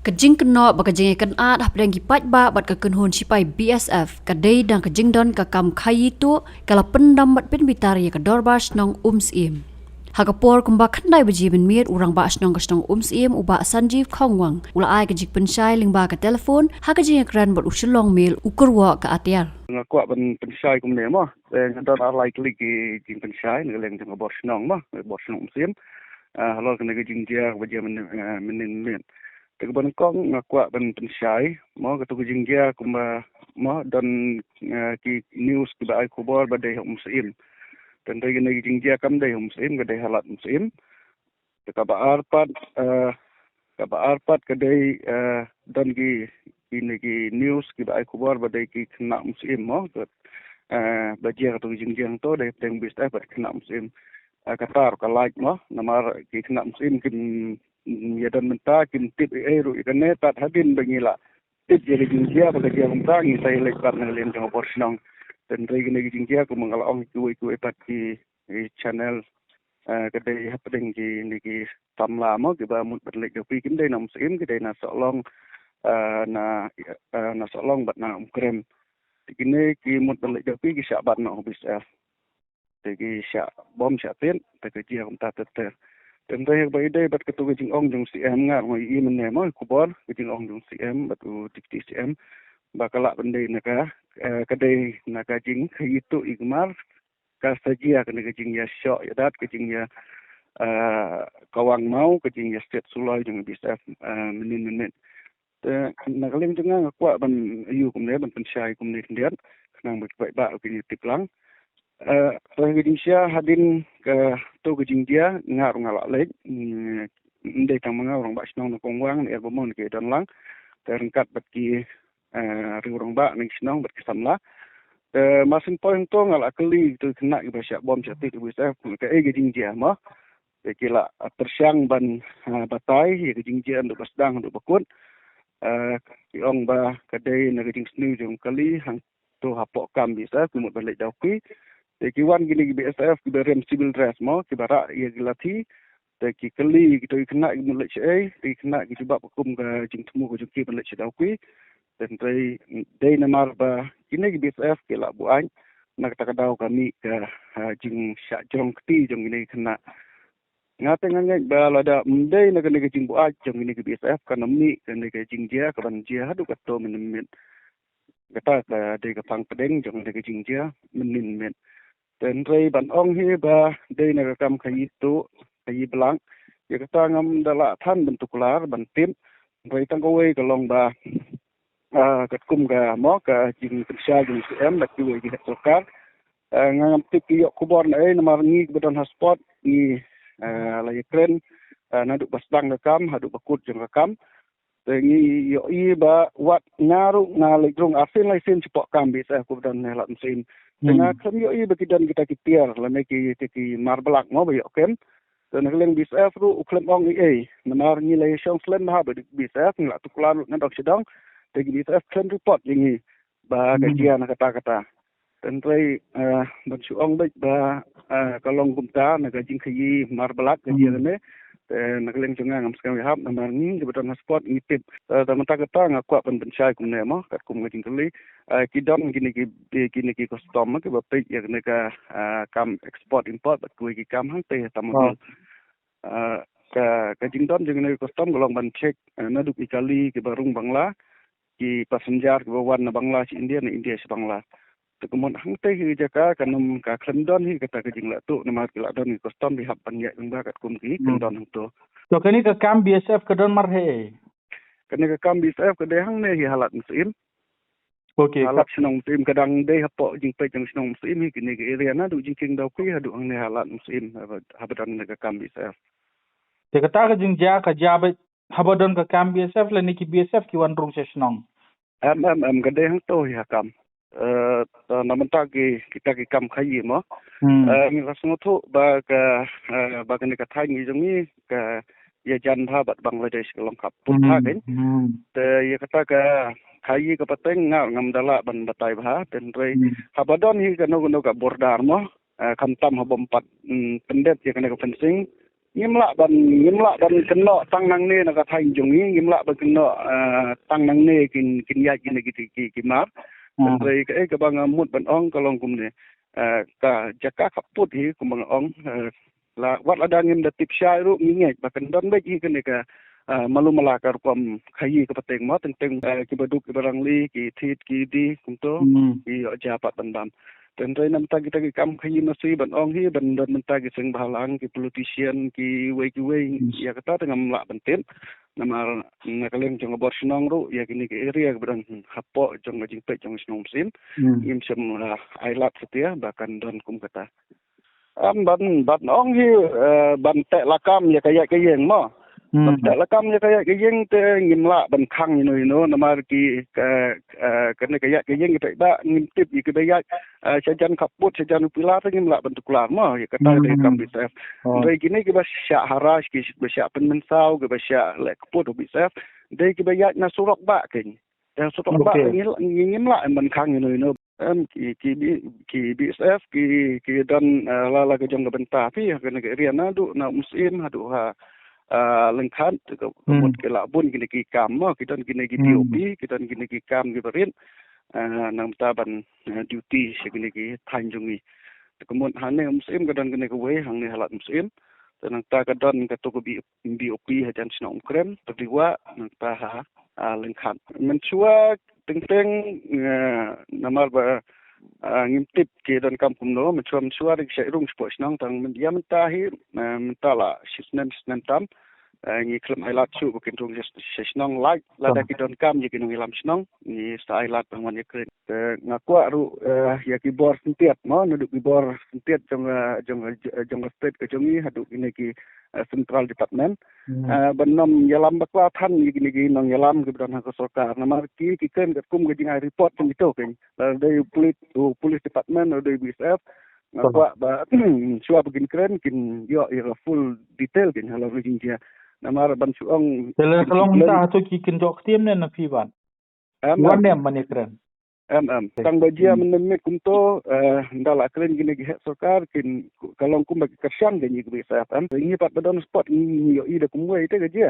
Kajing kena bakajing ikan at hapdang gipat ba bat kakenhun sipai BSF kadai dan kajing don kakam khayi tu kala pendam bat pin bitari ka dorbas nong im. Hakapor kumba khandai baji ben mir urang ba asnong kasnong im uba Sanjeev Khongwang ula ai kajik pensyai lingba ka telefon hakajing ekran bat usulong mil ukurwa ka atiar. Kuat pensyai kum ne mah dan likely ki jing pensyai ngeleng jeng bor snong mah bor snong sim halal kena jing dia baje men te ban kong kuat pensyai mo ka tu jing dia kum mo dan ki news ki ba ai kubor ba de sim dan de kena jing dia kam de sim ga de halat sim te ka ba arpat ka de dan ki ki news ki ba ai kubor ba de ki kena sim mo bajian atau jeng to dari teng bis ba kena musim katar ka like mo namar ki kena musim kin ya dan menta kin tip ru ikan tat hadin bangila tip jadi jingia ba dia menta ngi sai lekat na len jang porsionong dan regi ngi jingia ko mangala ong ku epat ki channel kadai happening ki tamla mo ki ba mut berlek pi kin dai na musim ki dai na solong na solong bat na krem kini ki mut balik tapi ki syak bat na bis ki syak bom syak ten ta ke ji hom ta ter ten dai ba ide bat ketu jing ong jung cm ngar mo i men ne mo ku bor jing ong jung cm bat u tik cm ba kala bende na ka kadai na ka jing khitu igmar ka sajia ka ne jing ya syok ya dat ke jing ya kawang mau ke jing ya stet sulai jung bis menin na kalim tengah kuat ban yu kum ne ban pensyai kum ne kendian kenang baik ba ki tiplang Indonesia hadin ke to ke dia ngar ngalak lek ndai tang manga orang ba snong kong wang ne bomon ke dan lang terengkat bat ki ri orang ba ning snong bat kesamla masing point to ngalak keli tu kena ki basyak bom chatik bisa ke dia mah kila tersyang ban batai ke dia untuk basdang untuk bakut ki ong ba kadai na jing snu jong kali hang to hapok kam bisa kumut balik dauki te ki wan gini BSF ki berem civil dress mo ki bara ye gilati te ki kali ki to kena ki mulai chei te kena ki coba hukum ka jing temu ko juki balik dauki dan dai na mar ba kini ki BSF ki la buan na kata kadau kami ka jing syak jong keti jong gini kena ngate ngangai ba lada mdai na kene jing bu jong ini ke BSF kana mi kene ke jing dia ka ban dia hadu ka to min kata ka de ka pang pedeng jong de ke jing dia min ten rei ban ong hi ba de na ka kam khai tu khai blang ya kata ngam dala than bentuk lar ban tim rei tang ko we ka long ba ka kum ga mo ka jing sya jing cm da ki we ki sokar ngam tip ki yok kubor na na mar ngi bedan hotspot ni lagi keren naduk basdang rekam haduk bakut jeng rekam tengi yo i ba wat ngaru ngalik rung asin lain cepok kam bisa aku dan nelat mesin tengah kem yo i bekidan kita kitiar lane ki marbelak mo yo kem dan keleng bisa ru uklem ong i namar ni lai shong slen ha ba bisa ngla tuklan ngadok sedang tegi bisa klen report jingi ba kajian kata-kata dan trai bensu ong baik ba kalong kumta na gajing khayi marbalak gajian ne na keleng chunga ngam skam hab na marni ke beton spot ngitip ta mata kata ngakwa pen pensyai kum ne mo kat kum gajing kali kidam gini ki custom ke ba pe ya ne ka kam export import ba ku ki kam hang te tamu ka gajing don jeng ne custom golong ban check na duk ikali ke barung bangla ki passenger ke wan na bangla si India si bangla kemudian hang teh hi jaka kanum ka khendon hi kata ke jingla tu nama kila don ni custom di hap pan ya ngba kat kum ki khendon hang tu to kani ka kam BSF ka don mar he kani ka kam BSF ke de hang ne hi halat musim okay halat senong musim kadang de hapo jing pe jang senong musim hi kini ke area na du jing king dau ki hadu hang ne halat musim habadan ne ka kam BSF te kata ka jing ja ka jabe habadon ka kam BSF la ni ki BSF ki wan rung sesnong ke de hang tu hi hakam namun tagi kita ki kam khayi mo ni rasmo thu ba ka ni ka thai ni jongi ka ya jan tha bat Bangladesh ka long kap put tha gen te ya kata ka khayi ka pateng ngam dala ban batai bha ten rei habadon hi ka no ka bordar mo kam tam habom pat pendet ya kana ka fencing ngimla ban kena tang nang ne na ka thain jungi ngimla ban kena tang nang ne kin ya kin ki mar dan rei ka bang mut ban ong kalong kum ne ka jaka kaput hi kum bang ong la wat ada ngim da tip shay ru ngi bakan don ba ki ken ka malu malakar pam khayi ka pateng ma teng ki baduk ki barang li ki thit ki di kum to ki japat bandam dan rei nam ta kita ki kam khayi masui ban ong hi ban dan ta ki seng balang ki politician ki wei ya kata tengam la banten namar nakaleng jong bor sinong ru ya kini ki area berang hapo jong jing pe jong sinong sim im sem ailat setia bahkan don kum kata ban ong hi ban te lakam ya kaya kayeng mo ban te lakam ya kaya kayeng te ngimla ban khang no namar ki kene kaya kayeng ki ba ngim tip ki ba sajan kaput sajan pilar ngimla ban tuklar mo ya kata de kam bisef dei kini ki ba sya haras ki ba sya penmensau ki ba sya lek kaput bisef dei ki ba ya na surok ba ken ya surok ba ngimla ban khang no ki BSF ki dan la ke jong benta pi kena ke riana du na muslim hadu ha lengkhan kemut ke labun kini ki kam mo kita kini ki DOP kita kini ki kam ki berin nam taban duty kini ki tanjungi kemut hane muslim kadan kini ke we hang ni halat muslim dan ta kadan ka to bi BOP hajan sino krem terdiwa nang ta ha lengkhan mencua teng namar ba ngimtip ke dan kampung no macam suara ke rung sport nang tang dia mentahi mentala sisnem tam ni klub highlight su bukan rung sisnang like lada ki don kam ye kinung ilam snang ni highlight pangwan ye kren ngaku ru ya ki bor sentiat mo nuduk ki bor sentiat jong state ke jongi hadu ini ki central department benom yalam bakwa than ni nang yalam ke dan ha sarkar namar ki ken kum ke jingai report pun itu kan dari police department dari BSF ngapa ba suap begin keren kin yo full detail kan halau ring dia namar ban suong tele kalong ta to ki kin jok tiem ne na pi ban wan ne man ekran tang bajia menemik kumto ndala keren gini gi sarkar kin kalong kum bagi kersan gani gi BSF ini pat badon spot ni yo ida kumwe ite gaji